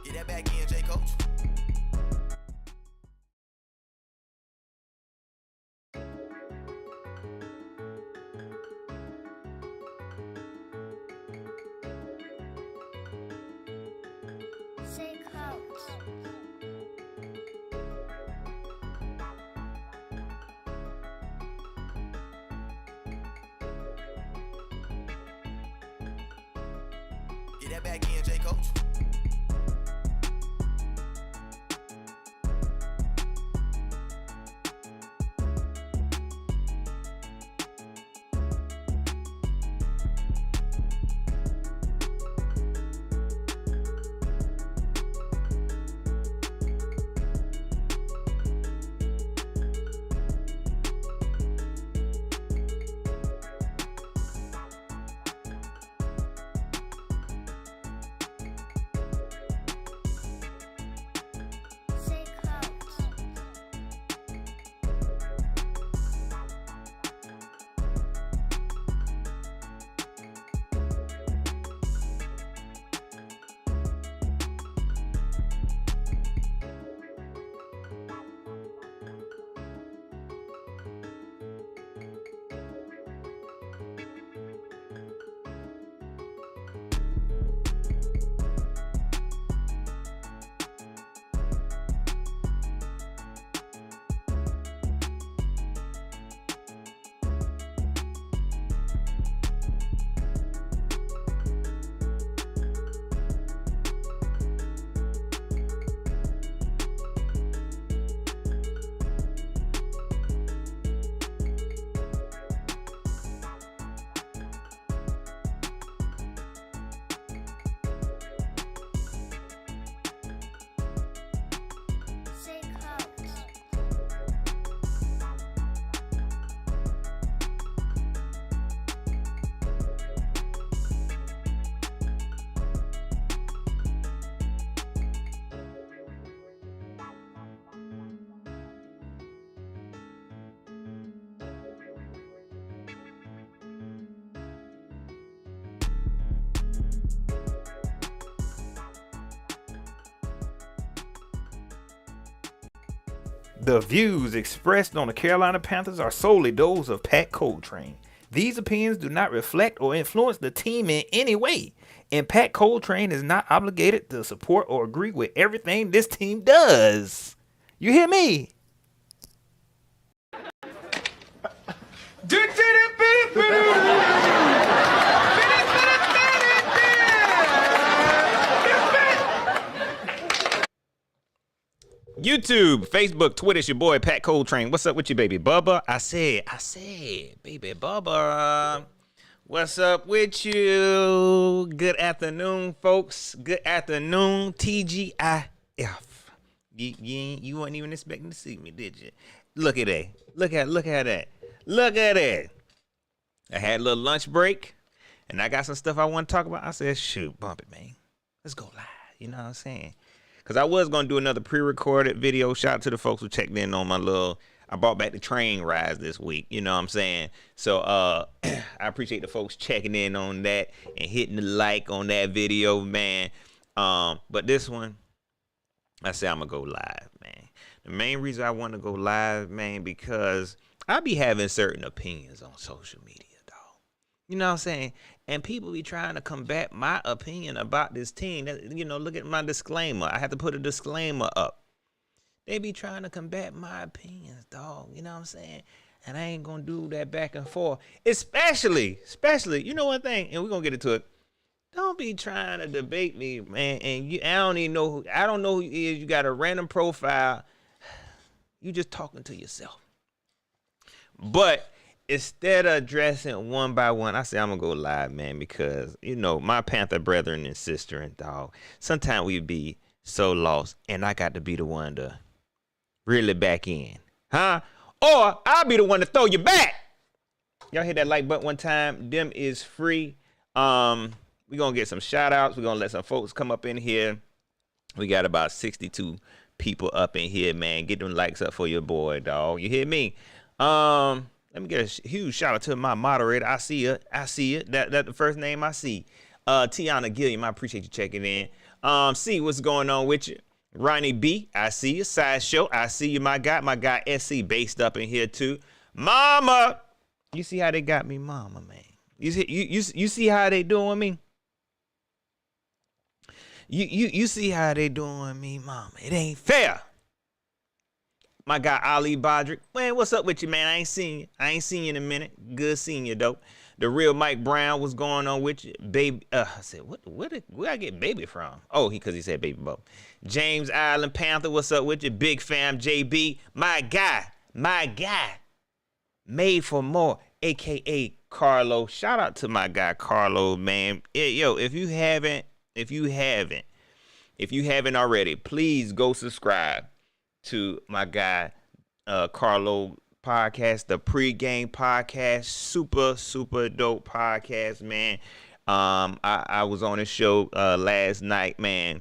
Get that back in, J. Coach. Say Coach. Get that back in, J. Coach. Say Coach. Say Coach. The views expressed on the Carolina Panthers are solely those of Pat Coltrane. These opinions do not reflect or influence the team in any way, and Pat Coltrane is not obligated to support or agree with everything this team does. You hear me? YouTube, Facebook, Twitter, it's your boy Pat Coltrane. What's up with you, baby Bubba? I said, baby Bubba. What's up with you? Good afternoon, folks. Good afternoon, TGIF. You weren't even expecting to see me, did you? Look at that. Look at that. Look at it. I had a little lunch break, and I got some stuff I want to talk about. I said, shoot, bump it, man. Let's go live. You know what I'm saying? Because I was going to do another pre-recorded video. Shout out to the folks who checked in on my I brought back the train rides this week. You know what I'm saying? So I appreciate the folks checking in on that and hitting the like on that video, man. But this one, I said I'm going to go live, man. The main reason I want to go live, man, because I be having certain opinions on social media, dog. You know what I'm saying? And people be trying to combat my opinion about this team. You know, look at my disclaimer. I have to put a disclaimer up. They be trying to combat my opinions, dog. You know what I'm saying? And I ain't going to do that back and forth. Especially, you know one thing, and we're going to get into it. Don't be trying to debate me, man. And I don't know who he is. You got a random profile. You just talking to yourself. But instead of addressing one by one, I say I'm going to go live, man, because, you know, my Panther brethren and sister and dog, sometimes we be so lost, and I got to be the one to reel it back in. Huh? Or I'll be the one to throw you back. Y'all hit that like button one time. Them is free. We're going to get some shout outs. We're going to let some folks come up in here. We got about 62 people up in here, man. Get them likes up for your boy, dog. You hear me? Let me get a huge shout out to my moderator. I see it. That the first name I see. Tiana Gilliam, I appreciate you checking in. See what's going on with you. Ronnie B, I see you. Sideshow, I see you, my guy. My guy SC based up in here too. Mama, you see how they got me, mama, man. You see how they doing me? You see how they doing me, mama. It ain't fair. My guy Ali Bodrick. Man, what's up with you, man? I ain't seen you in a minute. Good seeing you, though. The real Mike Brown, what's going on with you? Baby, I said, where I get baby from? Oh, because he said baby Bo. James Island Panther, what's up with you? Big fam JB. My guy. Made for more, aka Carlo. Shout out to my guy Carlo, man. Yo, if you haven't already, please go subscribe to my guy Carlo podcast, the pregame podcast. Super dope podcast, man. I was on his show last night, man.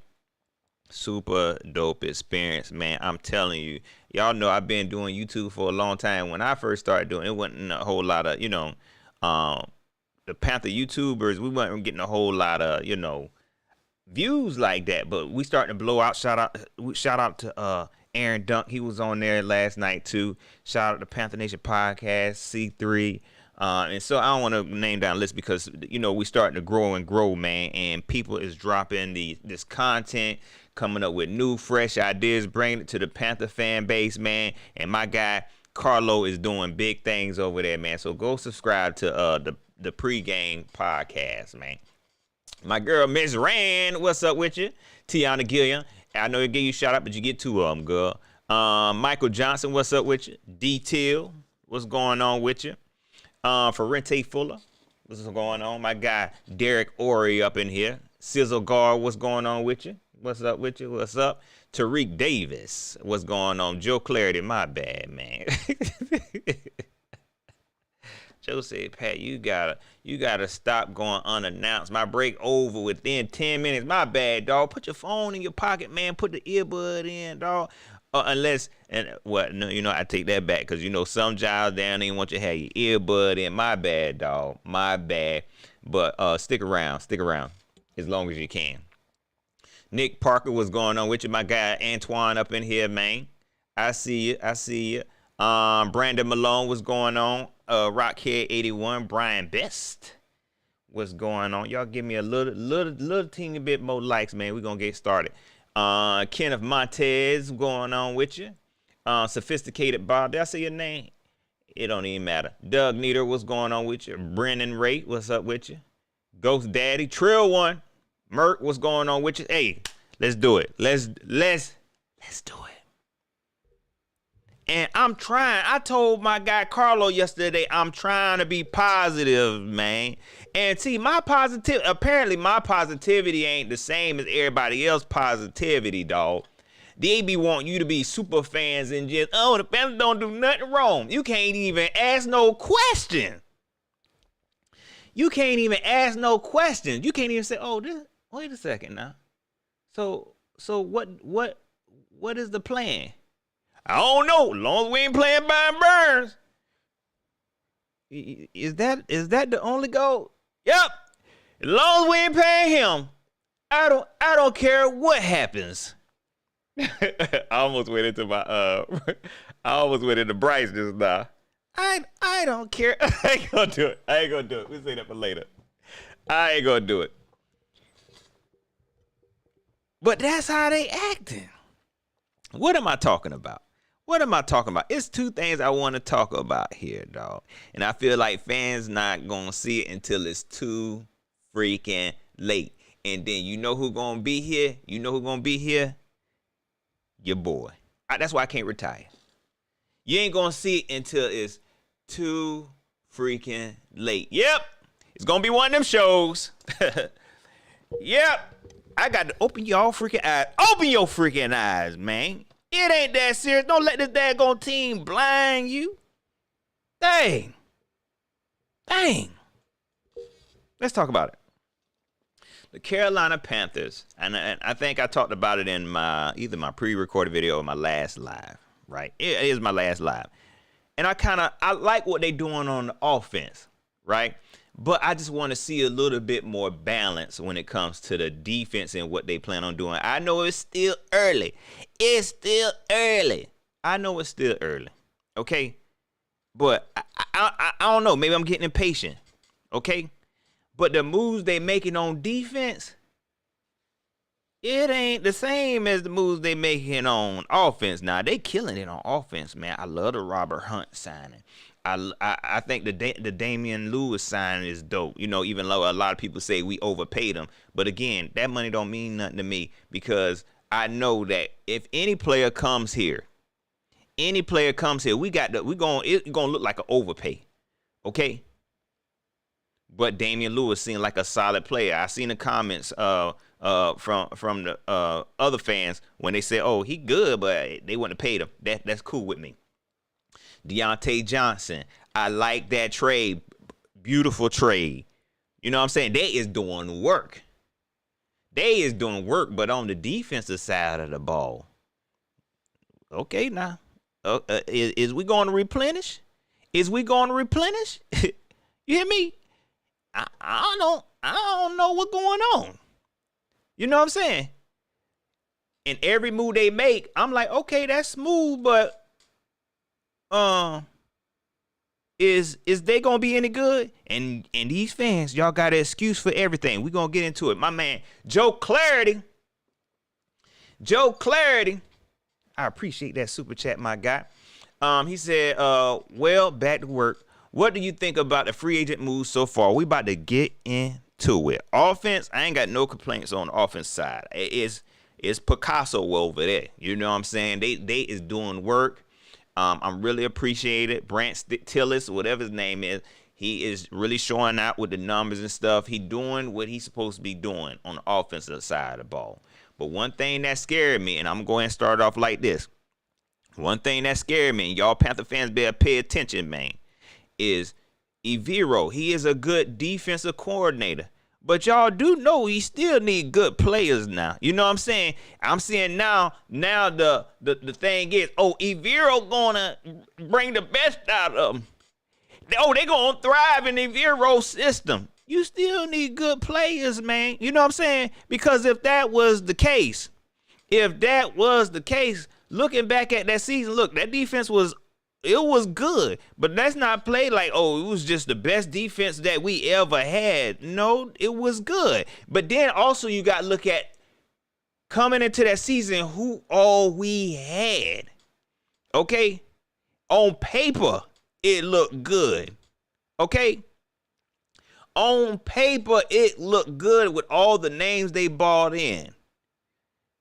Super dope experience, man. I'm telling you. Y'all know I've been doing YouTube for a long time. When I first started doing it, wasn't a whole lot of, the Panther YouTubers, we weren't getting a whole lot of, views like that. But we starting to blow out. Shout out to Aaron Dunk. He was on there last night too. Shout out to Panther Nation Podcast, C3. And so I don't want to name down a list because, we starting to grow, man. And people is dropping this content, coming up with new, fresh ideas, bringing it to the Panther fan base, man. And my guy, Carlo, is doing big things over there, man. So go subscribe to the pregame podcast, man. My girl, Miss Rand, what's up with you? Tiana Gilliam. I know I gave you a shout out, but you get two of them, girl. Michael Johnson, what's up with you? D-Till, what's going on with you? Ferrente Fuller, what's going on? My guy, Derek Ori up in here. Sizzle Guard, what's going on with you? What's up with you? What's up? Tariq Davis, what's going on? Joe Clarity, my bad, man. Joe said, Pat, you gotta stop going unannounced. My break over within 10 minutes. My bad, dog. Put your phone in your pocket, man. Put the earbud in, dog. Unless, no, I take that back because, some jobs down there want you to have your earbud in. My bad, dog. My bad. But stick around as long as you can. Nick Parker, what's going on with you? My guy Antoine up in here, man. I see you. Brandon Malone, what's going on? Rockhead 81, Brian Best, what's going on? Y'all give me a little teeny bit more likes, man. We're gonna get started. Kenneth Montez, going on with you? Sophisticated Bob, did I say your name? It don't even matter. Doug Nieder, what's going on with you? Brennan Ray, what's up with you? Ghost Daddy, Trill One, Merc, what's going on with you? Hey, let's do it. Let's do it. And I told my guy Carlo yesterday, I'm trying to be positive, man. And see, apparently my positivity ain't the same as everybody else's positivity, dog. They be wanting you to be super fans and just, the Panthers don't do nothing wrong. You can't even ask no question. You can't even say, wait a second now. So what is the plan? I don't know. As long as we ain't playing Brian Burns. Is that the only goal? Yep. As long as we ain't paying him, I don't care what happens. I almost went into Bryce just now. I don't care. I ain't gonna do it. We'll say that for later. I ain't gonna do it. But that's how they acting. What am I talking about? It's two things I want to talk about here, dog. And I feel like fans not going to see it until it's too freaking late. And then you know who going to be here? Your boy. That's why I can't retire. You ain't going to see it until it's too freaking late. Yep. It's going to be one of them shows. Yep. I got to open your freaking eyes. Open your freaking eyes, man. It ain't that serious. Don't let this daggone team blind you. Dang. Let's talk about it. The Carolina Panthers, and I think I talked about it in either my pre-recorded video or my last live, right? It is my last live. And I like what they doing on the offense, right? But I just want to see a little bit more balance when it comes to the defense and what they plan on doing. I know it's still early. It's still early. I know it's still early. Okay? But I don't know. Maybe I'm getting impatient. Okay? But the moves they making on defense, it ain't the same as the moves they making on offense. Now, they killing it on offense, man. I love the Robert Hunt signing. I think the Damian Lewis signing is dope. You know, even though a lot of people say we overpaid him. But again, that money don't mean nothing to me because I know that if any player comes here, we gonna look like an overpay. Okay? But Damian Lewis seemed like a solid player. I seen the comments from the other fans when they said, "Oh, he good, but they wouldn't have paid him." That's cool with me. Deontay Johnson, I like that trade. Beautiful trade. You know what I'm saying? They is doing work. But on the defensive side of the ball, okay, now, is we going to replenish? You hear me? I don't know what's going on. You know what I'm saying? And every move they make, I'm like, okay, that's smooth, but is they gonna be any good? And these fans, y'all got an excuse for everything. We gonna get into it. My man, Joe Clarity. I appreciate that super chat, my guy. He said, well, back to work. What do you think about the free agent moves so far? We about to get into it. Offense, I ain't got no complaints on the offense side. It's Picasso over there. You know what I'm saying? They is doing work. I'm really appreciated. Brant Tillis, whatever his name is, he is really showing out with the numbers and stuff. He doing what he's supposed to be doing on the offensive side of the ball. But one thing that scared me, and I'm going to start off like this. One thing that scared me, and y'all Panther fans better pay attention, man, is Evero. He is a good defensive coordinator. But y'all do know he still need good players now. You know what I'm saying? I'm saying now the thing is, Evero gonna bring the best out of them. They gonna thrive in the Evero system. You still need good players, man. You know what I'm saying? Because if that was the case, looking back at that season, look, that defense was good, but let's not play like, it was just the best defense that we ever had. No, it was good. But then also you got to look at coming into that season, who all we had. Okay? On paper, it looked good. Okay? On paper, it looked good with all the names they bought in.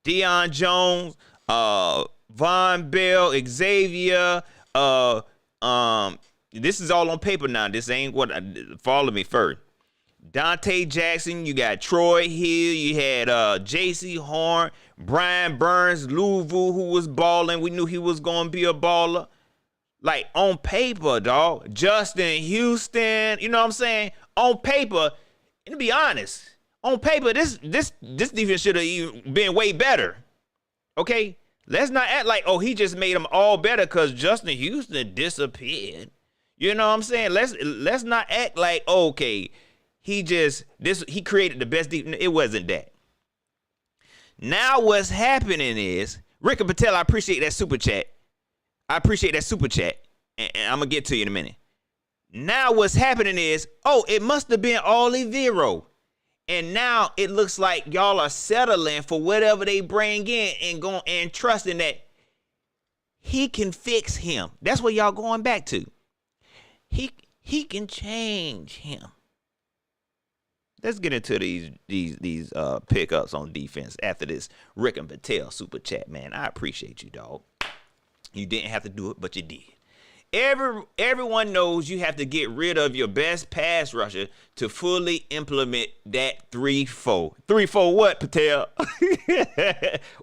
Deion Jones, Von Bell, Xavier, this is all on paper now. This ain't what follow me first. Dante Jackson, you got Troy Hill, you had J.C. Horn, Brian Burns, Louisville, who was balling. We knew he was gonna be a baller. Like on paper, dog. Justin Houston, you know what I'm saying? On paper, and to be honest, on paper, this defense should have even been way better. Okay? Let's not act like, he just made them all better because Justin Houston disappeared. You know what I'm saying? Let's not act like, okay, he created the best defense. It wasn't that. Now what's happening is, Rick and Patel, I appreciate that super chat. And I'm going to get to you in a minute. Now what's happening is, it must have been all Evero. And now it looks like y'all are settling for whatever they bring in and trusting that he can fix him. That's what y'all going back to. He can change him. Let's get into these pickups on defense after this Rick and Patel super chat, man. I appreciate you, dog. You didn't have to do it, but you did. Everyone knows you have to get rid of your best pass rusher to fully implement that 3-4. 3-4 what, Patel?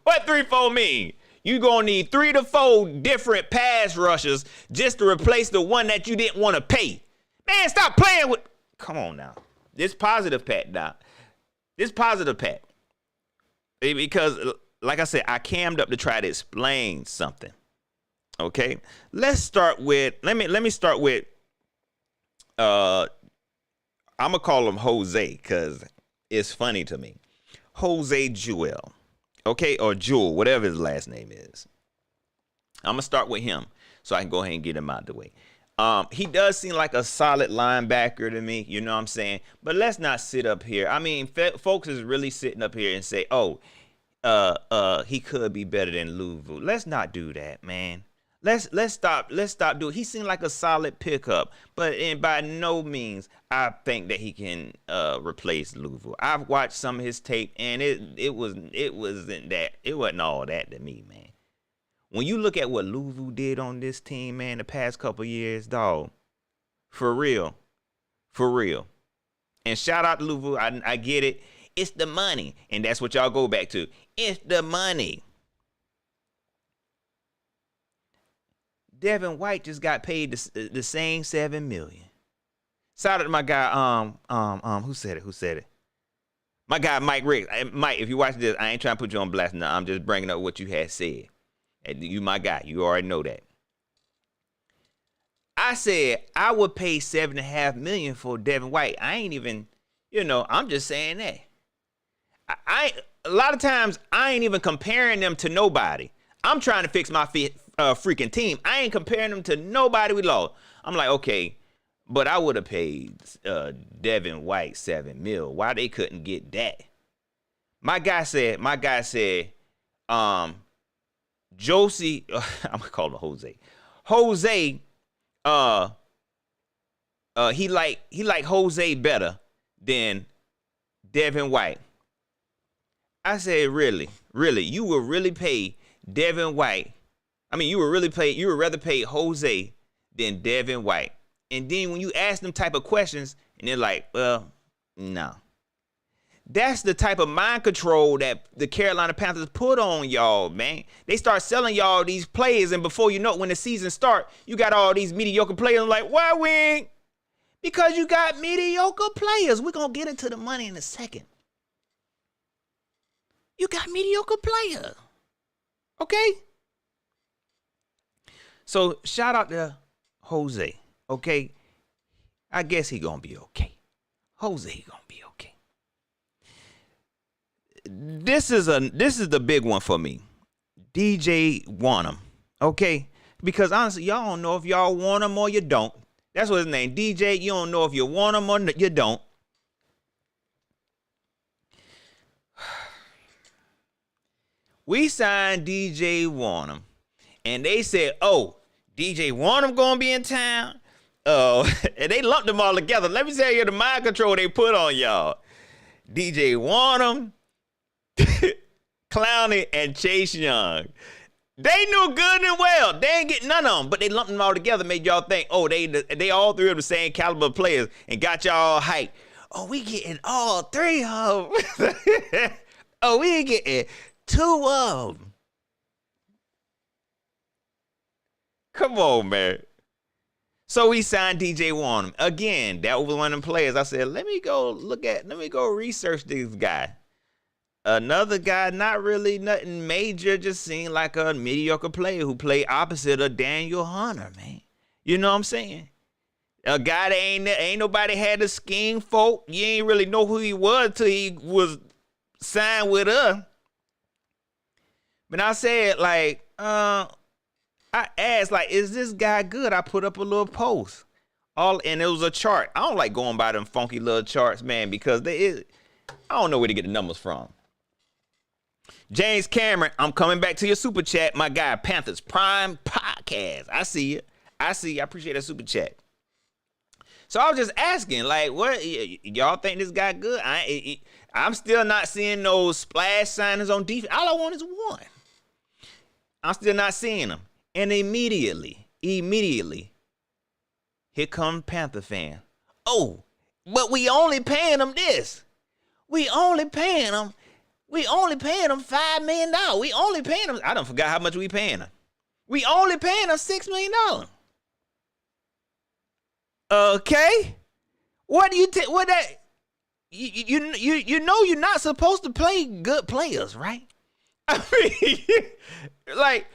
What 3-4 mean? You gonna need 3 to 4 different pass rushers just to replace the one that you didn't want to pay. Man, stop playing with. Come on now. This positive Pat, Doc. Because, like I said, I cammed up to try to explain something. Okay, let's start with let me start with our I'm gonna call him Jose because it's funny to me. Jose Jewell, okay, or Jewel, whatever his last name is. I'm gonna start with him so I can go ahead and get him out the way. He does seem like a solid linebacker to me, you know what I'm saying? But let's not sit up here. I mean, folks is really sitting up here and say, oh, he could be better than Louisville. Let's not do that, man. Let's stop doing. He seemed like a solid pickup, but by no means I think that he can replace Louisville. I've watched some of his tape, and it wasn't all that to me, man. When you look at what Louisville did on this team, man, the past couple years, dog, for real. And shout out to Louisville. I get it. It's the money, and that's what y'all go back to. It's the money. Devin White just got paid the same $7 million. Shout out to my guy. Who said it? My guy Mike Riggs. Mike, if you watch this, I ain't trying to put you on blast. No, I'm just bringing up what you had said. And you my guy. You already know that. I said I would pay $7.5 million for Devin White. I ain't even, I'm just saying that. A lot of times I ain't even comparing them to nobody. I'm trying to fix my freaking team. I ain't comparing them to nobody we lost. I'm like, okay, but I would have paid Devin White $7 million. Why they couldn't get that? My guy said, Josie, I'm gonna call him Jose. Jose, he like Jose better than Devin White. I said, really, you would really pay Devin White? I mean, you would rather pay Jose than Devin White. And then when you ask them type of questions, and they're like, well, no. That's the type of mind control that the Carolina Panthers put on y'all, man. They start selling y'all these players, and before you know it, when the season starts, you got all these mediocre players. Like, why we ain't? Because you got mediocre players. We're going to get into the money in a second. You got mediocre players. Okay? So, shout out to Jose, okay? I guess he going to be okay. Jose going to be okay. This is the big one for me. DJ Wanham, okay? Because honestly, y'all don't know if y'all want him or you don't. That's what his name. DJ, you don't know if you want him or you don't. We signed DJ Wanham, and they said, oh, DJ Wanham gonna be in town? And they lumped them all together. Let me tell you the mind control they put on y'all. DJ Wanham, Clowney, and Chase Young. They knew good and well. They ain't getting none of them, but they lumped them all together, made y'all think, oh, they all three of the same caliber players, and got y'all hyped. Oh, we getting all three of them. Oh, we ain't getting two of them. Come on, man. So we signed DJ Wanham. Again, that was one of them players. I said, let me go research this guy. Another guy, not really nothing major, just seemed like a mediocre player who played opposite of Daniel Hunter, man. You know what I'm saying? A guy that ain't nobody had a scheme for. You ain't really know who he was till he was signed with us. But I said, like, I asked, like, is this guy good? I put up a little post. And it was a chart. I don't like going by them funky little charts, man, because I don't know where to get the numbers from. James Cameron, I'm coming back to your super chat, my guy, Panthers Prime Podcast. I see you. I appreciate that super chat. So I was just asking, like, what y'all think this guy good? I'm still not seeing those splash signings on defense. All I want is one. I'm still not seeing them. And immediately, here come Panther fan. Oh, but we only paying them this. We only paying them $5 million. We only paying them. I done forgot how much we paying them. We only paying them $6 million. Okay. What do you what that? You know you're not supposed to play good players, right? I mean, like,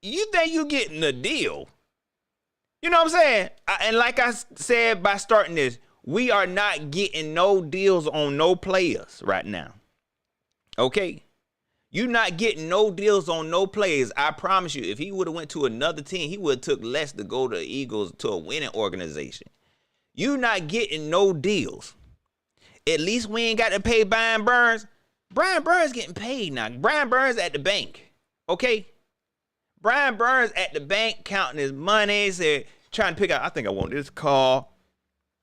you think you getting a deal. You know what I'm saying? And like I said by starting this, We are not getting no deals on no players right now. Okay? You're not getting no deals on no players. I promise you, if he would have went to another team, he would have took less to go to the Eagles, to a winning organization. You're not getting no deals. At least we ain't got to pay Brian Burns. Brian Burns getting paid now. Brian Burns at the bank. Okay? Brian Burns at the bank counting his money, said, trying to pick out, I think I want this car.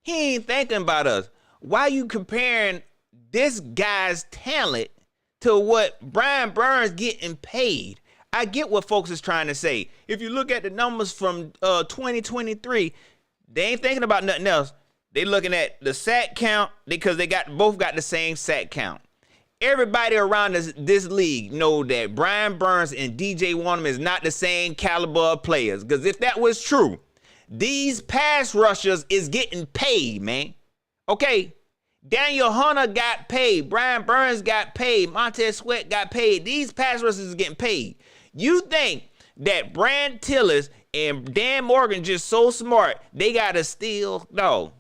He ain't thinking about us. Why you comparing this guy's talent to what Brian Burns getting paid? I get what folks is trying to say. If you look at the numbers from 2023, they ain't thinking about nothing else. They looking at the sack count because they both got the same sack count. Everybody around this league know that Brian Burns and DJ Wonnum is not the same caliber of players. Because if that was true, these pass rushers is getting paid, man. Okay? Daniel Hunter got paid. Brian Burns got paid. Montez Sweat got paid. These pass rushers is getting paid. You think that Brand Tillis and Dan Morgan just so smart, they got to steal? No.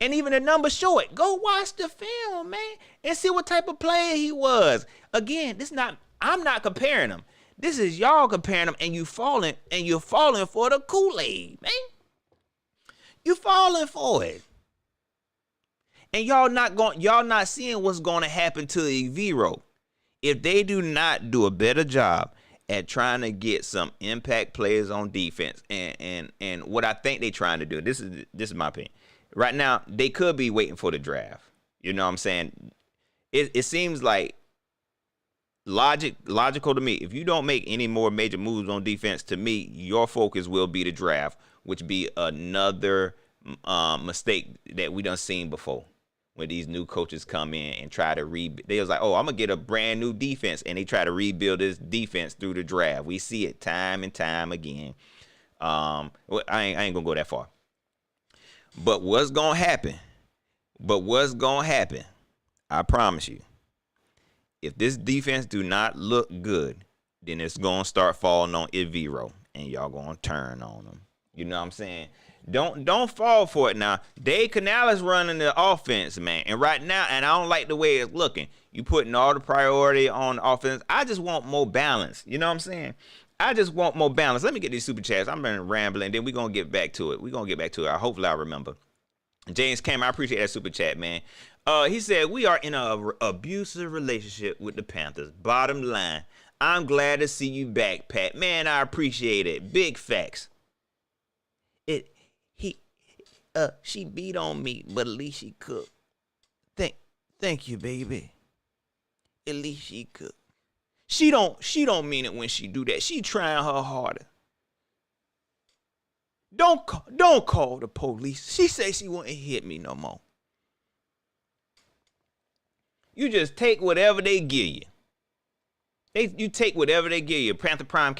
And even the numbers show it. Go watch the film, man, and see what type of player he was. Again, I'm not comparing him. This is y'all comparing them, and you're falling for the Kool-Aid, man. You falling for it. And y'all not seeing what's going to happen to Evero if they do not do a better job at trying to get some impact players on defense. And what I think they're trying to do, this is my opinion. Right now, they could be waiting for the draft. You know what I'm saying? It seems like logical to me. If you don't make any more major moves on defense, to me, your focus will be the draft, which be another mistake that we done seen before. When these new coaches come in and try to they was like, oh, I'm going to get a brand new defense. And they try to rebuild this defense through the draft. We see it time and time again. I ain't going to go that far. But what's going to happen? I promise you. If this defense do not look good, then it's going to start falling on Evero. And y'all going to turn on them. You know what I'm saying? Don't fall for it now. Dave Canales running the offense, man. And right now, and I don't like the way it's looking. You putting all the priority on the offense. I just want more balance. You know what I'm saying? I just want more balance. Let me get these super chats. I'm been rambling. Then we're going to get back to it. Hopefully I remember. James Cameron, I appreciate that super chat, man. He said, we are in an abusive relationship with the Panthers. Bottom line, I'm glad to see you back, Pat. Man, I appreciate it. Big facts. She beat on me, but at least she cooked. Thank you, baby. At least she cooked. She don't mean it when she do that. She trying her harder. Don't call the police. She say she won't hit me no more. You just take whatever they give you. You take whatever they give you. Panther Prime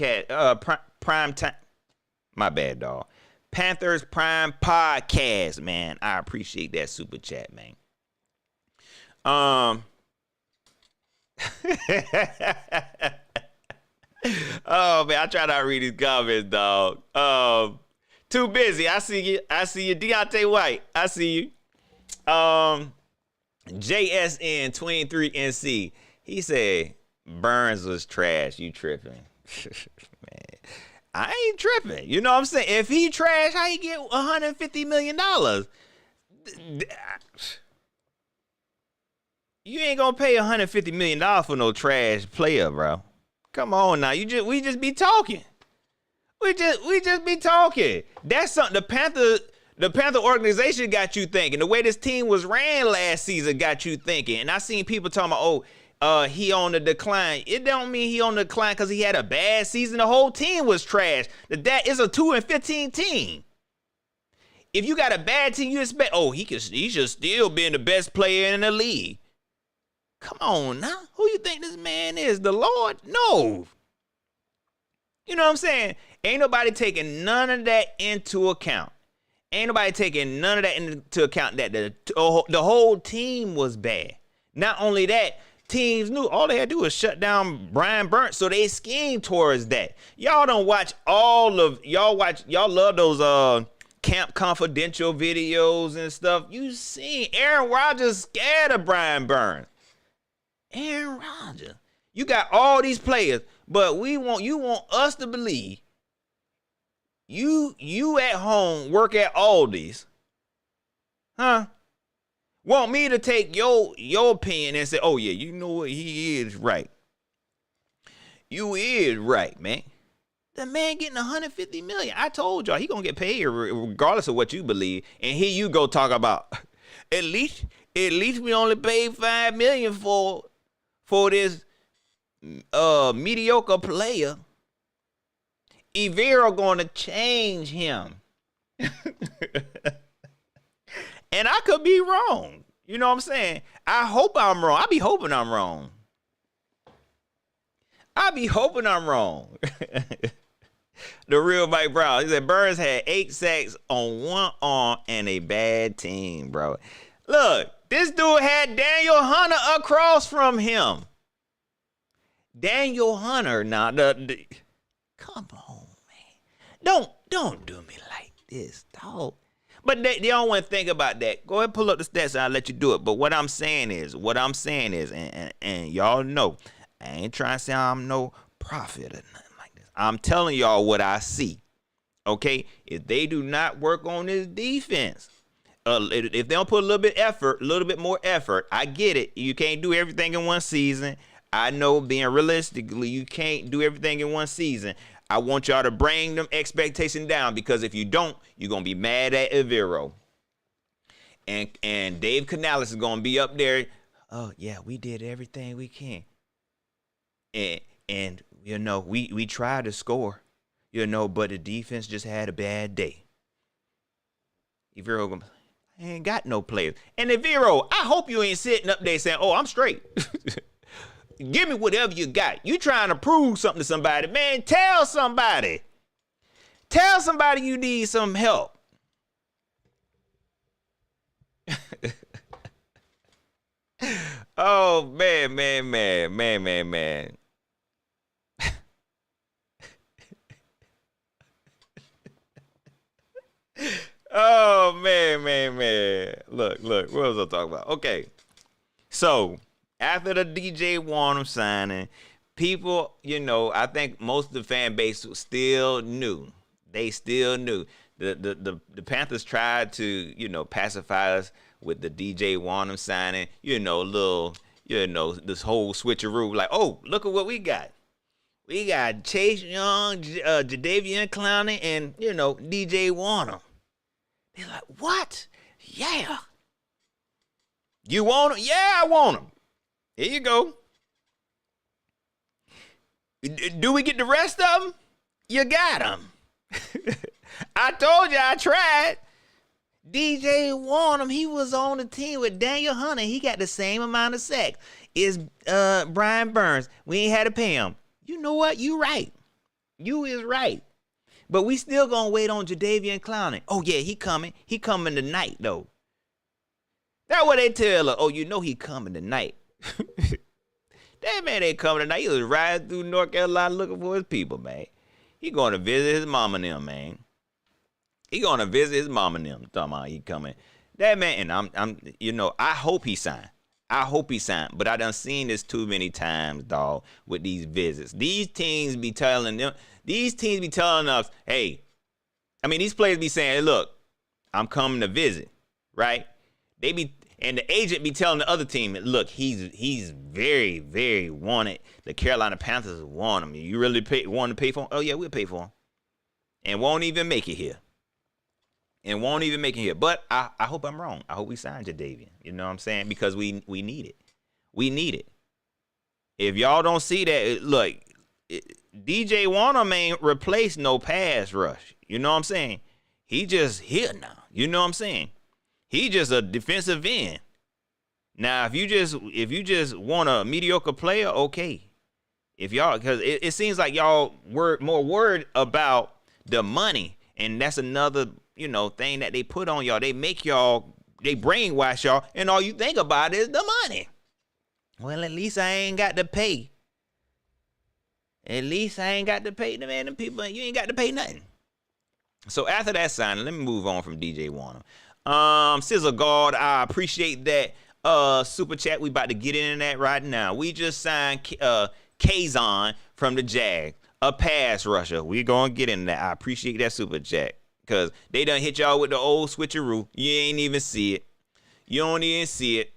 Prime Time. My bad, dog. Panthers Prime Podcast, man. I appreciate that super chat, man. Oh man, I try not to read these comments, dog. Too busy. I see you. Deontay White. I see you. JSN 23NC. He said Burns was trash. You tripping. Man. I ain't tripping. You know what I'm saying? If he trash, how he get $150 million? You ain't gonna pay $150 million for no trash player, bro. Come on now. We just be talking. We just be talking. That's something the Panther organization got you thinking. The way this team was ran last season got you thinking. And I seen people talking about, he on the decline. It don't mean he on the decline because he had a bad season. The whole team was trash. That is a 2-15 team. If you got a bad team, you expect, he should still be the best player in the league. Come on now. Who you think this man is? The Lord? No. You know what I'm saying? Ain't nobody taking none of that into account. That the whole team was bad. Not only that, teams knew all they had to do was shut down Brian Burns, so they schemed towards that. Y'all don't watch y'all love those Camp Confidential videos and stuff. You seen Aaron Rodgers scared of Brian Burns. Aaron Rodgers. You got all these players, but you want us to believe you at home work at Aldi's, huh? Want me to take your opinion and say, oh yeah, you know what, he is right. You is right, man. The man getting $150 million. I told y'all he gonna get paid regardless of what you believe. And here you go talk about at least we only paid $5 million for this mediocre player. Evero gonna change him. And I could be wrong. You know what I'm saying? I hope I'm wrong. I be hoping I'm wrong. The real Mike Brown. He said Burns had 8 sacks on one arm and a bad team, bro. Look, this dude had Daniel Hunter across from him. Daniel Hunter, now come on, man. Don't do me like this, dog. But they don't want to think about that. Go ahead and pull up the stats and I'll let you do it. But what I'm saying is, and y'all know, I ain't trying to say I'm no prophet or nothing like this. I'm telling y'all what I see. Okay? If they do not work on this defense, if they don't put a little bit more effort, I get it. You can't do everything in one season. I know being realistically, you can't do everything in one season. I want y'all to bring them expectations down because if you don't, you're going to be mad at Evero. And Dave Canales is going to be up there. Oh, yeah, we did everything we can. And you know, we tried to score, you know, but the defense just had a bad day. Evero, I ain't got no players. And Evero, I hope you ain't sitting up there saying, oh, I'm straight. Give me whatever you got. You trying to prove something to somebody. Man, tell somebody. Tell somebody you need some help. Oh, man. Oh, man. Look, what was I talking about? Okay. So, after the DJ Warner signing, people, you know, I think most of the fan base still knew. They still knew. The Panthers tried to, you know, pacify us with the DJ Warner signing, you know, this whole switcheroo. Like, oh, look at what we got. We got Chase Young, Jadeveon Clowney, and, you know, DJ Warner. They're like, what? Yeah. You want him? Yeah, I want him. Here you go. Do we get the rest of them? You got them. I told you I tried. DJ Warner, he was on the team with Daniel Hunter. He got the same amount of sacks as Brian Burns. We ain't had to pay him. You know what? You right. You is right. But we still gonna wait on Jadeveon Clowney. Oh yeah, he coming. He coming tonight though. That's what they tell her. Oh, you know he coming tonight. That man ain't coming tonight. He was riding through North Carolina looking for his people, man. He going to visit his mom and them, man. He going to visit his mom and them. Talking about he coming. That man, and I'm, you know, I hope he signed. But I done seen this too many times, dog, with these visits. These teams be telling us, hey, I mean, these players be saying, hey, look, I'm coming to visit, right? And the agent be telling the other team, look, he's very, very wanted. The Carolina Panthers want him. You really want to pay for him? Oh, yeah, we'll pay for him. And won't even make it here. But I hope I'm wrong. I hope we sign Jadeveon. You know what I'm saying? Because we need it. We need it. If y'all don't see that, look, DJ Warner ain't replace no pass rush. You know what I'm saying? He just here now. You know what I'm saying? He just a defensive end. Now, if you just want a mediocre player, okay. If y'all, because it seems like y'all were more worried about the money, and that's another, you know, thing that they put on y'all. They make y'all, they brainwash y'all, and all you think about is the money. Well, at least I ain't got to pay. At least I ain't got to pay the man and people. You ain't got to pay nothing. So after that signing, let me move on from DJ Warner. Sizzle God, I appreciate that super chat. We about to get into that right now. We just signed Kazon from the Jag, a pass rusher. We gonna get into that. I appreciate that super chat because they done hit y'all with the old switcheroo. You ain't even see it. You don't even see it.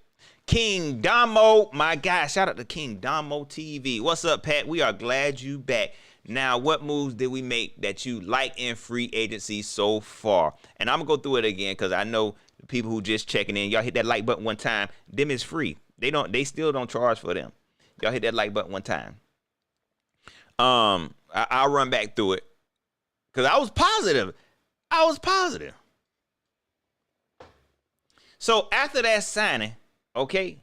King Damo, my guy, shout out to King Damo TV. What's up, Pat? We are glad you back. Now, what moves did we make that you like in free agency so far? And I'm gonna go through it again because I know the people who just checking in, y'all hit that like button one time. Them is free. They still don't charge for them. Y'all hit that like button one time. I'll run back through it because I was positive. So after that signing, okay,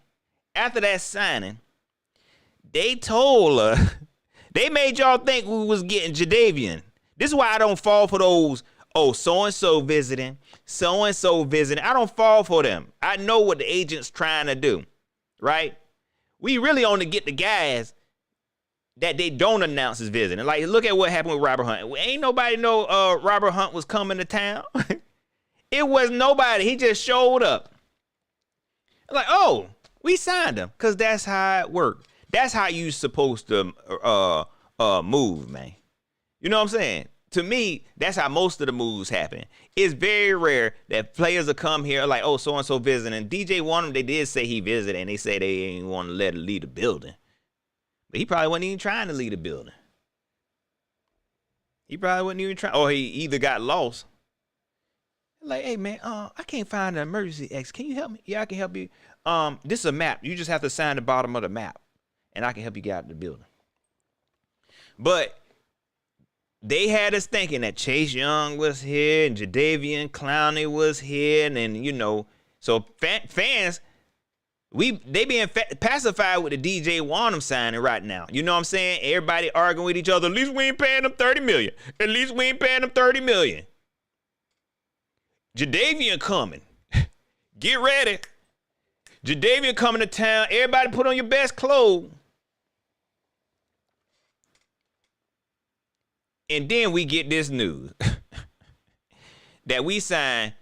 they told us, they made y'all think we was getting Jadeveon. This is why I don't fall for those, so-and-so visiting. I don't fall for them. I know what the agent's trying to do, right? We really only get the guys that they don't announce as visiting. Like, look at what happened with Robert Hunt. Ain't nobody know Robert Hunt was coming to town. It was nobody. He just showed up. Like, oh, we signed him. Because that's how it worked. That's how you supposed to move, man. You know what I'm saying? To me, that's how most of the moves happen. It's very rare that players will come here like, oh, so-and-so visiting. DJ Warner, they did say he visited, and they say they ain't want to let him leave the building. But he probably wasn't even trying to leave the building. He probably wasn't even trying. Or he either got lost. Like, hey, man, I can't find an emergency exit. Can you help me? Yeah, I can help you. This is a map. You just have to sign the bottom of the map, and I can help you get out of the building. But they had us thinking that Chase Young was here and Jadeveon Clowney was here, and then, you know, so fans, they being pacified with the DJ Wanham signing right now. You know what I'm saying? Everybody arguing with each other. At least we ain't paying them $30 million. At least we ain't paying them $30 million. Jadeveon coming. Get ready. Jadeveon coming to town. Everybody put on your best clothes. And then we get this news that we signed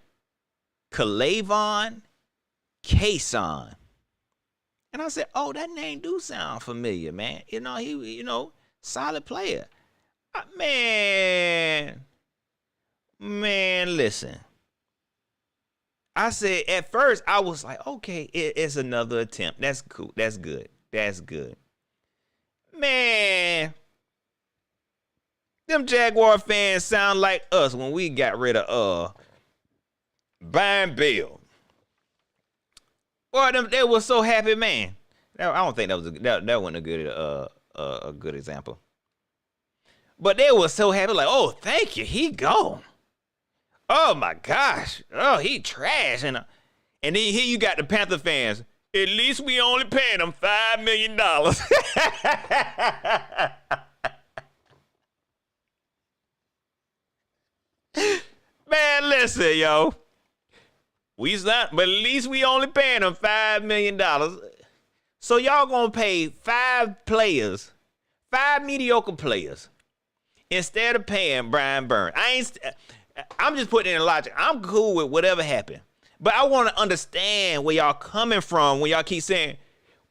Kalavon Kason. And I said, oh, that name do sound familiar, man. You know, he, solid player. Man, listen. I said, at first, I was like, okay, it's another attempt. That's cool. That's good. Man, them Jaguar fans sound like us when we got rid of Brian Bell. Boy, they were so happy, man. I don't think that wasn't a good example. But they were so happy, like, oh, thank you, he gone. Oh my gosh, oh, he trash. And then here you got the Panther fans. At least we only paying him $5 million. Man, listen, yo. But at least we only paying them $5 million. So y'all gonna pay 5 mediocre players, instead of paying Brian Burns. I'm just putting in logic. I'm cool with whatever happened. But I want to understand where y'all coming from when y'all keep saying,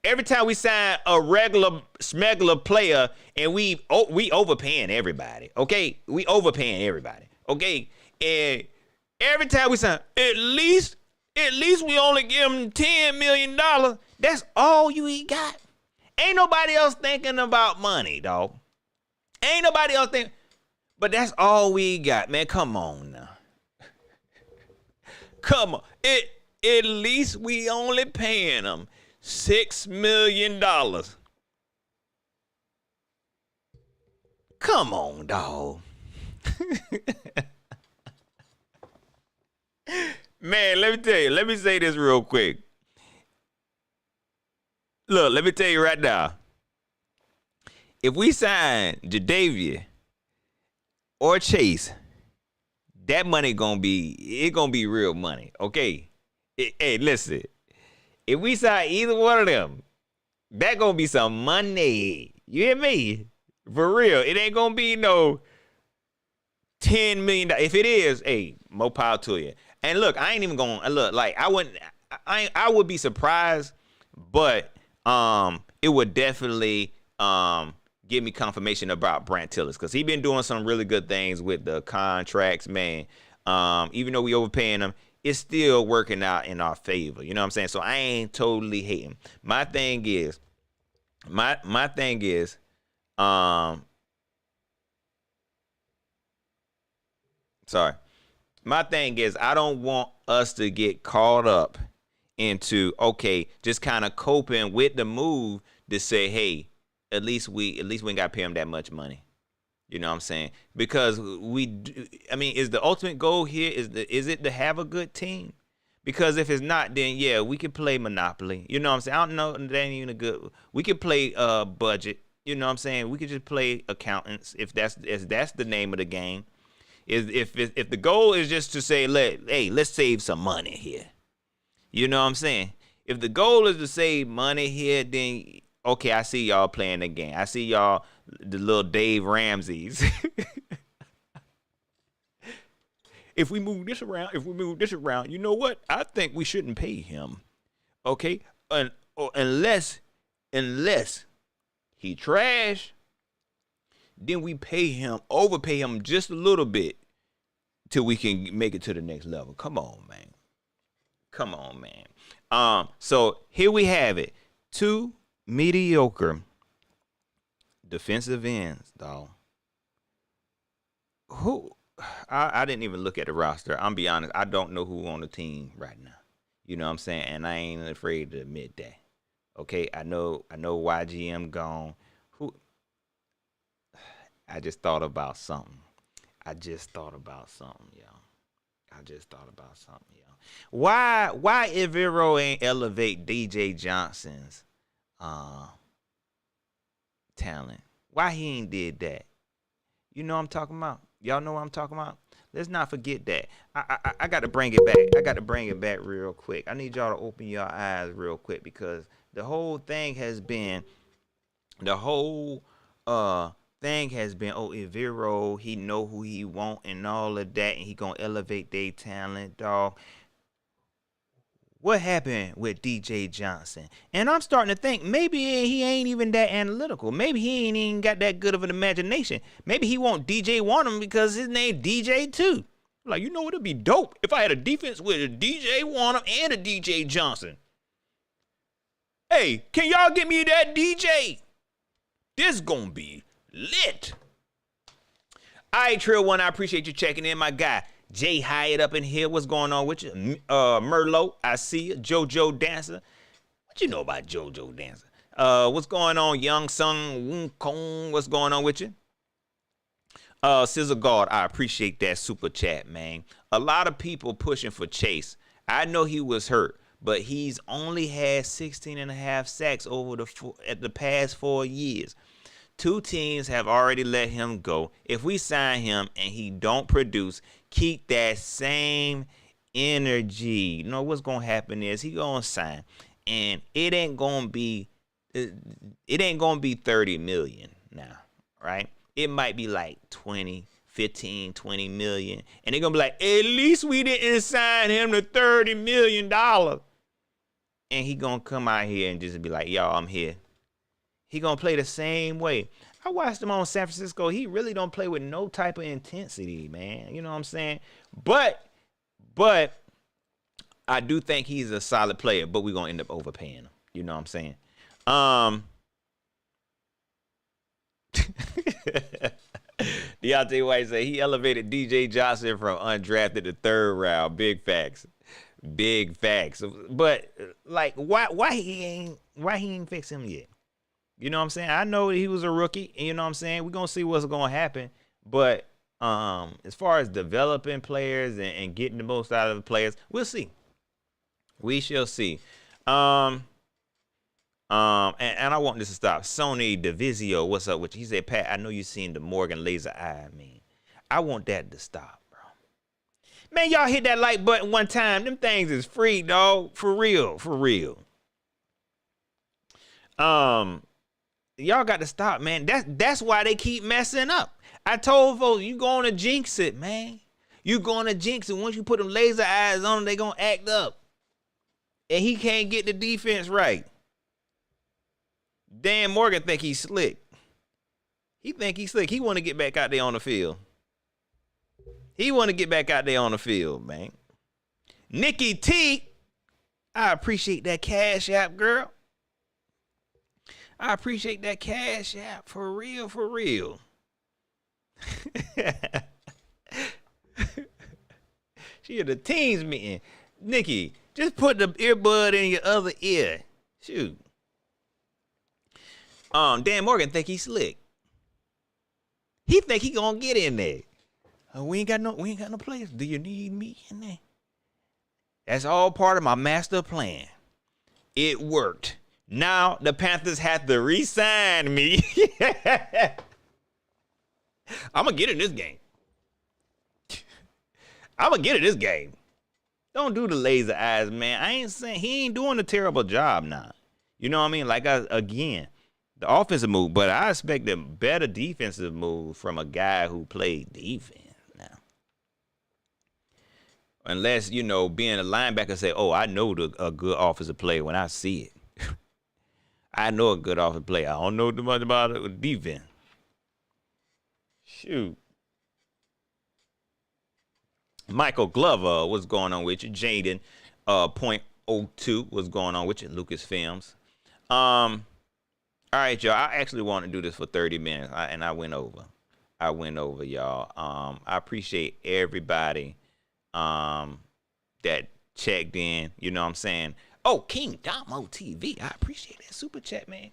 every time we sign a regular smuggler player and we overpaying everybody, okay? We overpaying everybody, okay? And every time we sign, at least we only give them $10 million. That's all you got. Ain't nobody else thinking about money, dog. Ain't nobody else thinking. But that's all we got, man. Come on now. Come on. At least we only paying them $6 million. Come on, dog. Man, let me tell you. Let me say this real quick. Look, let me tell you right now. If we sign Jadeveon or Chase, that money gonna be real money, okay? Hey, listen. If we sign either one of them, that gonna be some money. You hear me? For real. It ain't gonna be no $10 million. If it is, hey, more power to you. And look, I ain't even going to look like I wouldn't. I would be surprised, but it would definitely give me confirmation about Brant Tillis because he been doing some really good things with the contracts, man. Even though we overpaying him, it's still working out in our favor. You know what I'm saying? So I ain't totally hating. My thing is, sorry. My thing is, I don't want us to get caught up into, okay, just kind of coping with the move to say, hey, at least we ain't got to pay him that much money. You know what I'm saying? Because is the ultimate goal here is it to have a good team? Because if it's not, then yeah, we could play Monopoly. You know what I'm saying? I don't know, that ain't even a good. We could play budget. You know what I'm saying? We could just play accountants if that's the name of the game. If the goal is just to say, let's save some money here. You know what I'm saying? If the goal is to save money here, then okay, I see y'all playing the game. I see y'all, the little Dave Ramseys. If we move this around, you know what? I think we shouldn't pay him. Okay? Unless he trash, then we overpay him just a little bit till we can make it to the next level. Come on, man. So here we have it. 2 mediocre defensive ends, dog. Who? I didn't even look at the roster. I'm be honest. I don't know who on the team right now. You know what I'm saying? And I ain't afraid to admit that. Okay, I know YGM gone. Who? I just thought about something, y'all. Why Evero ain't elevate DJ Johnson's talent? Why he ain't did that? You know what I'm talking about? Y'all know what I'm talking about? Let's not forget that. I got to bring it back. I got to bring it back real quick. I need y'all to open your eyes real quick because the whole thing has been, oh, Evero, he know who he want and all of that, and he gonna elevate their talent, dog. What happened with DJ Johnson? And I'm starting to think maybe he ain't even that analytical. Maybe he ain't even got that good of an imagination. Maybe he want him because his name DJ too. Like, you know what? It'd be dope if I had a defense with a DJ him and a DJ Johnson. Hey, can y'all get me that DJ? This gonna be lit. All right, Trill One, I appreciate you checking in, my guy. Jay Hyatt up in here. What's going on with you? Merlot, I see you. JoJo Dancer. What you know about JoJo Dancer? What's going on? Young Sung Woon Kong. What's going on with you? Sizzle God, I appreciate that super chat, man. A lot of people pushing for Chase. I know he was hurt, but he's only had 16 and a half sacks over the past 4 years. 2 teams have already let him go. If we sign him and he don't produce, keep that same energy. You know what's gonna happen is he gonna sign, and it ain't gonna be 30 million now, right? It might be like 15, 20 million, and they're gonna be like, at least we didn't sign him to $30 million, and he gonna come out here and just be like, y'all, I'm here. He gonna play the same way. I watched him on San Francisco. He really don't play with no type of intensity, man. You know what I'm saying? But I do think he's a solid player, but we're gonna end up overpaying him. You know what I'm saying? Deontay White said he elevated DJ Johnson from undrafted to 3rd round. Big facts. But like, why he ain't fix him yet? You know what I'm saying? I know he was a rookie, and you know what I'm saying? We're going to see what's going to happen. But as far as developing players and getting the most out of the players, we'll see. We shall see. And I want this to stop. Sony Divisio, what's up with you? He said, Pat, I know you seen the Morgan laser eye. I want that to stop, bro. Man, y'all hit that like button one time. Them things is free, dog. For real. Y'all got to stop, man. That's why they keep messing up. I told folks, you going to jinx it, man. You going to jinx it. Once you put them laser eyes on them, they going to act up. And he can't get the defense right. Dan Morgan think he's slick. He think he's slick. He want to get back out there on the field. He want to get back out there on the field, man. Nikki T, I appreciate that cash app, girl. I appreciate that cash app. For real, for real. She at the teams meeting. Nikki, just put the earbud in your other ear. Shoot. Dan Morgan think he's slick. He think he gonna get in there. We ain't got no players. Do you need me in there? That's all part of my master plan. It worked. Now the Panthers have to re-sign me. I'm gonna get in this game. I'm gonna get in this game. Don't do the laser eyes, man. I ain't saying he ain't doing a terrible job now. You know what I mean? Like, again, the offensive move, but I expect a better defensive move from a guy who played defense now. Unless, you know, being a linebacker say, oh, I know a good offensive player when I see it. I know a good offensive player. I don't know too much about it defense. Shoot. Michael Glover, what's going on with you? Jaden, .02, what's going on with you? Lucasfilms. All right, y'all. I actually want to do this for 30 minutes, and I went over. Y'all. I appreciate everybody that checked in. You know what I'm saying? Oh, King Damo TV. I appreciate that super chat, man.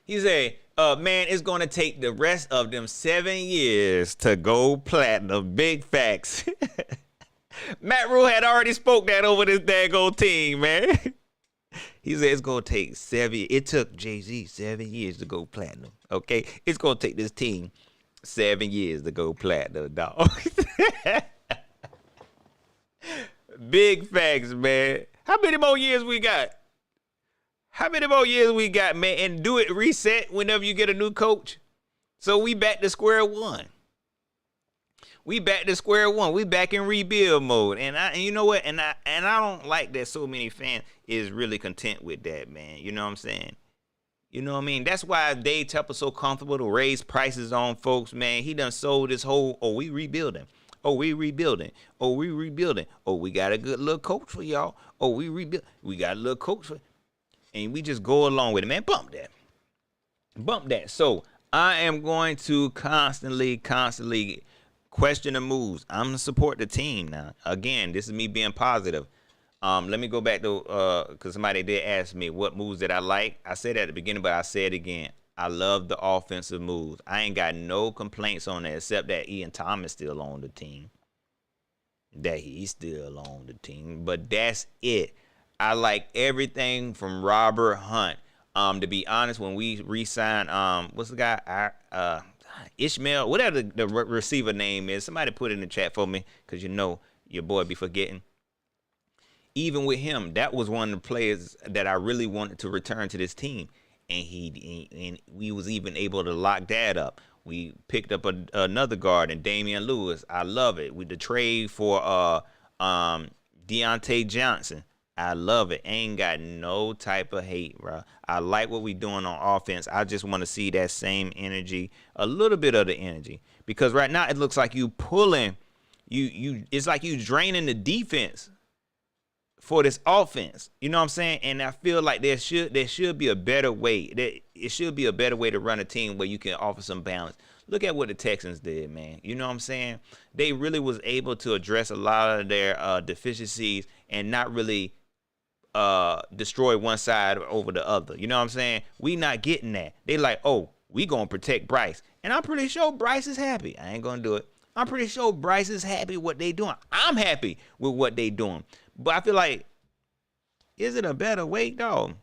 He said, man, it's going to take the rest of them 7 years to go platinum. Big facts. Matt Rule had already spoke that over this daggone team, man. He said it's going to take 7 years. It took Jay-Z 7 years to go platinum, okay? It's going to take this team 7 years to go platinum, dog. Big facts, man. How many more years we got? How many more years we got, man? And do it reset whenever you get a new coach. So we back to square one. We back to square one. We back in rebuild mode. And you know what? And I don't like that so many fans is really content with that, man. You know what I'm saying? You know what I mean? That's why Dave Tepper's so comfortable to raise prices on folks, man. He done sold this whole, oh, we rebuilding. Oh, we rebuilding. Oh, we rebuilding. Oh, we got a good little coach for y'all. Oh, we rebuild. We got a little coach for. And we just go along with it, man. Bump that. Bump that. So I am going to constantly question the moves. I'm going to support the team now. Again, this is me being positive. Let me go back to, because somebody did ask me what moves that I like. I said at the beginning, but I said it again. I love the offensive moves. I ain't got no complaints on that except that Ian Thomas still on the team. That he's still on the team. But that's it. I like everything from Robert Hunt. To be honest, when we re-signed, what's the guy? Ishmael, whatever the receiver name is. Somebody put it in the chat for me, because you know your boy be forgetting. Even with him, that was one of the players that I really wanted to return to this team, and we was even able to lock that up. We picked up another guard, and Damian Lewis. I love it. With the trade for Deontay Johnson. I love it. Ain't got no type of hate, bro. I like what we doing on offense. I just want to see that same energy, a little bit of the energy, because right now it looks like you pulling, it's like you draining the defense for this offense. You know what I'm saying? And I feel like there should be a better way. It should be a better way to run a team where you can offer some balance. Look at what the Texans did, man. You know what I'm saying? They really was able to address a lot of their deficiencies and not really destroy one side over the other. You know what I'm saying? We not getting that. They like, oh, we gonna protect Bryce. And I'm pretty sure Bryce is happy. I ain't gonna do it. I'm pretty sure Bryce is happy with what they doing. I'm happy with what they doing. But I feel like, is it a better way, dog?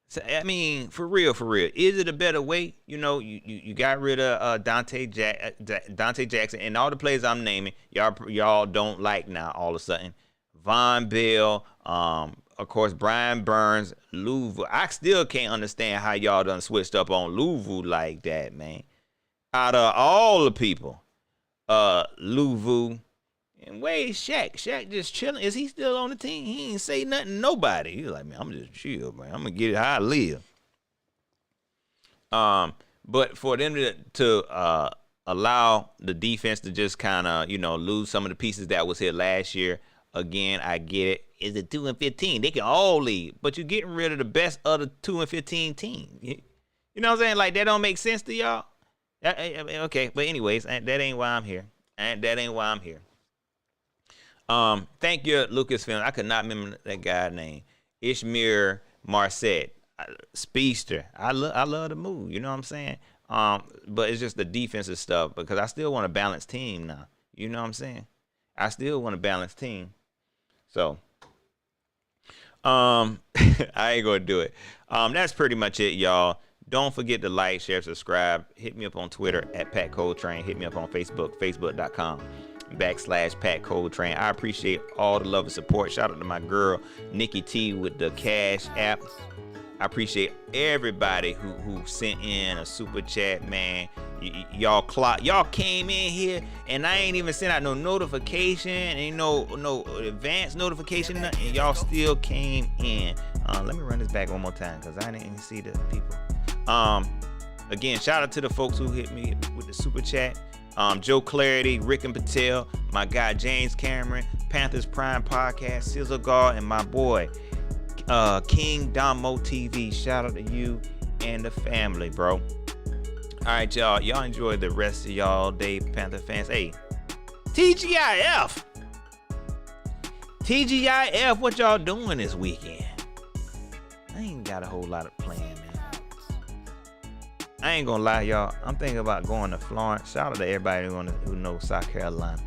So, I mean, for real, is it a better way? You know, you got rid of Dante Jackson and all the players I'm naming. Y'all don't like now all of a sudden. Von Bell, Of course, Brian Burns, Louisville. I still can't understand how y'all done switched up on Louisville like that, man. Out of all the people, Louisville. And where's Shaq? Shaq just chilling. Is he still on the team? He ain't say nothing to nobody. He's like, man, I'm just chill, man. I'm gonna get it how I live. But for them to allow the defense to just kind of, lose some of the pieces that was here last year. Again, I get it. Is it 2-15? They can all leave, but you're getting rid of the best of the 2-15 team. You know what I'm saying? Like, that don't make sense to y'all. Okay, but anyways, that ain't why I'm here. Thank you, Lucasfilm. I could not remember that guy's name. Ishmael Marset, speedster. I love the move. You know what I'm saying? But it's just the defensive stuff because I still want a balanced team now. You know what I'm saying? I still want a balanced team. So, I ain't gonna do it. That's pretty much it, y'all. Don't forget to like, share, subscribe. Hit me up on Twitter at Pat Coltrane. Hit me up on Facebook, facebook.com/Pat Coltrane. I appreciate all the love and support. Shout out to my girl, Nikki T with the Cash App. I appreciate everybody who sent in a super chat, man. Y'all came in here and I ain't even sent out no notification, ain't no advance notification, nothing. And y'all still came in. Let me run this back one more time because I didn't even see the people. Again, shout out to the folks who hit me with the super chat. Joe Clarity, Rick and Patel, my guy James Cameron, Panthers Prime Podcast, Sizzle Guard, and my boy King Damo TV. Shout out to you and the family, bro. All right, y'all. Y'all enjoy the rest of y'all day, Panther fans. Hey, TGIF, what y'all doing this weekend? I ain't got a whole lot of plans, man. I ain't gonna lie, y'all. I'm thinking about going to Florence. Shout out to everybody who knows South Carolina.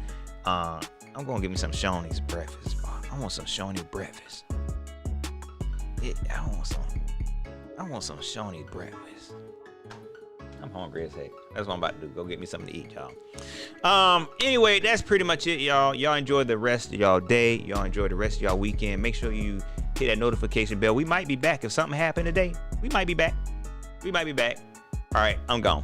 I'm gonna get me some Shoney's breakfast. I want some Shoney breakfast. I want some Shoney breakfast. I'm hungry as heck. That's what I'm about to do. Go get me something to eat, y'all. Anyway, that's pretty much it, y'all. Y'all enjoy the rest of y'all day. Y'all enjoy the rest of y'all weekend. Make sure you hit that notification bell. We might be back. If something happened today, we might be back. All right, I'm gone.